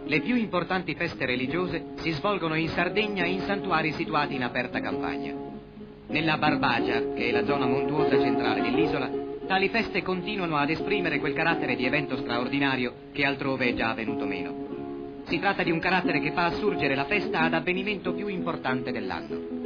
Le più importanti feste religiose si svolgono in Sardegna in santuari situati in aperta campagna. Nella Barbagia, che è la zona montuosa centrale dell'isola, tali feste continuano ad esprimere quel carattere di evento straordinario che altrove è già venuto meno. Si tratta di un carattere che fa assurgere la festa ad avvenimento più importante dell'anno.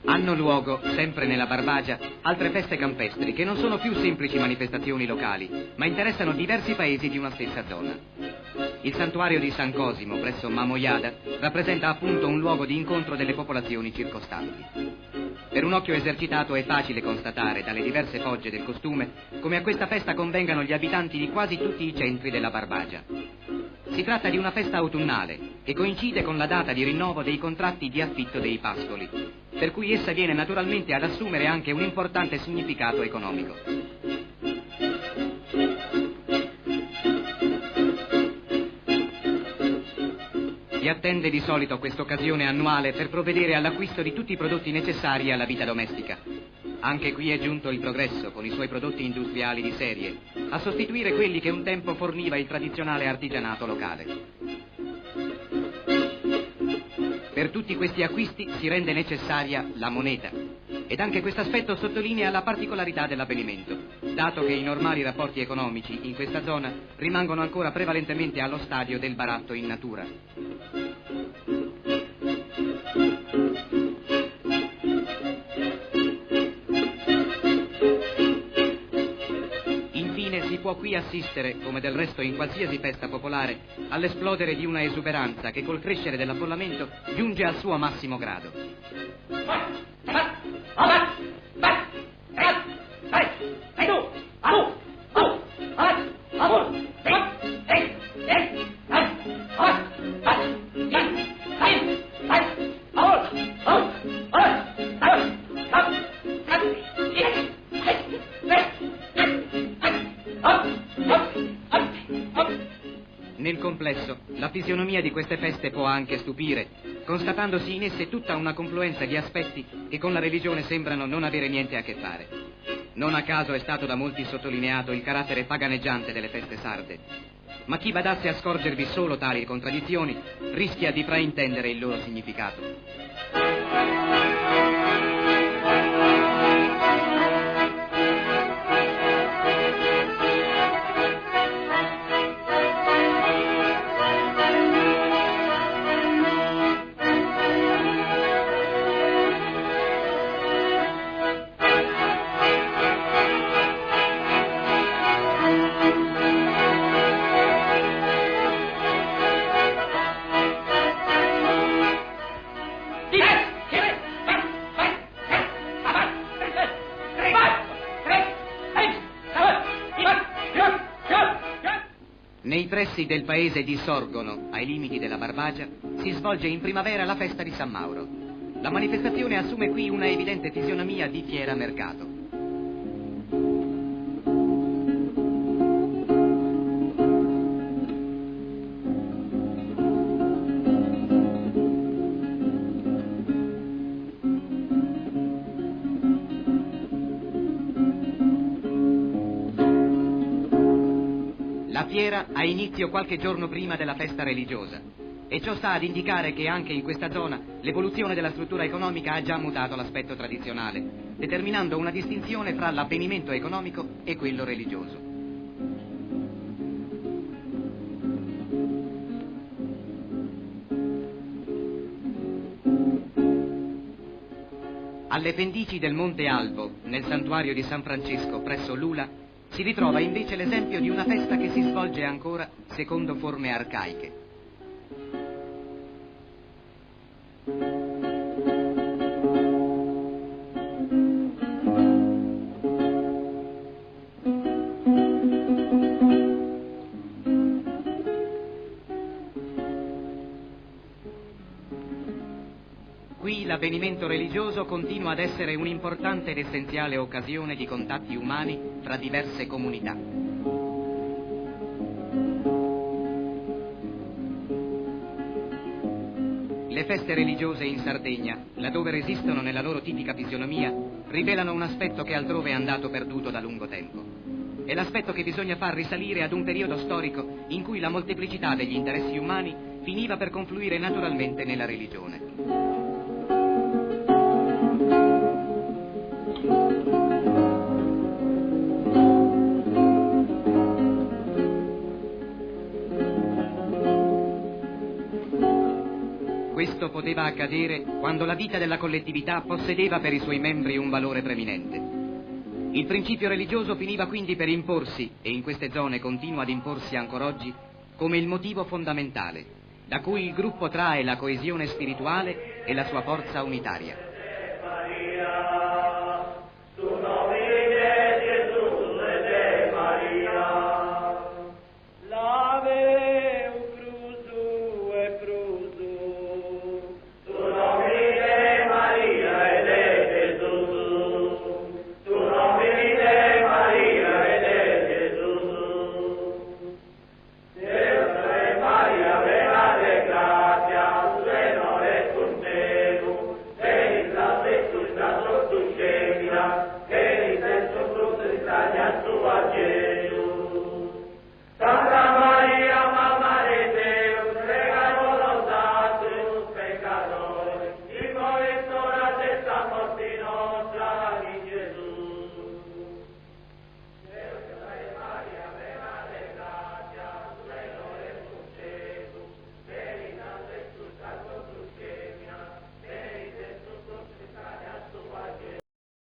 Hanno luogo, sempre nella Barbagia, altre feste campestri che non sono più semplici manifestazioni locali, ma interessano diversi paesi di una stessa zona. Il santuario di San Cosimo, presso Mamoiada, rappresenta appunto un luogo di incontro delle popolazioni circostanti. Per un occhio esercitato è facile constatare, dalle diverse fogge del costume, come a questa festa convengano gli abitanti di quasi tutti i centri della Barbagia. Si tratta di una festa autunnale, che coincide con la data di rinnovo dei contratti di affitto dei pascoli, per cui essa viene naturalmente ad assumere anche un importante significato economico. Si attende di solito quest'occasione annuale per provvedere all'acquisto di tutti i prodotti necessari alla vita domestica. Anche qui è giunto il progresso, con i suoi prodotti industriali di serie, a sostituire quelli che un tempo forniva il tradizionale artigianato locale. Per tutti questi acquisti si rende necessaria la moneta, ed anche questo aspetto sottolinea la particolarità dell'avvenimento, dato che i normali rapporti economici in questa zona rimangono ancora prevalentemente allo stadio del baratto in natura. Si può qui assistere, come del resto in qualsiasi festa popolare, all'esplodere di una esuberanza che col crescere dell'affollamento giunge al suo massimo grado. Nel complesso, la fisionomia di queste feste può anche stupire, constatandosi in esse tutta una confluenza di aspetti che con la religione sembrano non avere niente a che fare. Non a caso è stato da molti sottolineato il carattere paganeggiante delle feste sarde, ma chi badasse a scorgervi solo tali contraddizioni rischia di fraintendere il loro significato. Nei pressi del paese di Sorgono, ai limiti della Barbagia, si svolge in primavera la festa di San Mauro. La manifestazione assume qui una evidente fisionomia di fiera mercato. La fiera ha inizio qualche giorno prima della festa religiosa. E ciò sta ad indicare che anche in questa zona l'evoluzione della struttura economica ha già mutato l'aspetto tradizionale, determinando una distinzione fra l'avvenimento economico e quello religioso. Alle pendici del Monte Albo, nel santuario di San Francesco presso Lula, si ritrova invece l'esempio di una festa che si svolge ancora secondo forme arcaiche. Qui l'avvenimento religioso continua ad essere un'importante ed essenziale occasione di contatti umani fra diverse comunità. Le feste religiose in Sardegna, laddove resistono nella loro tipica fisionomia, rivelano un aspetto che altrove è andato perduto da lungo tempo. È l'aspetto che bisogna far risalire ad un periodo storico in cui la molteplicità degli interessi umani finiva per confluire naturalmente nella religione. Questo poteva accadere quando la vita della collettività possedeva per i suoi membri un valore preminente. Il principio religioso finiva quindi per imporsi, e in queste zone continua ad imporsi ancora oggi, come il motivo fondamentale, da cui il gruppo trae la coesione spirituale e la sua forza unitaria.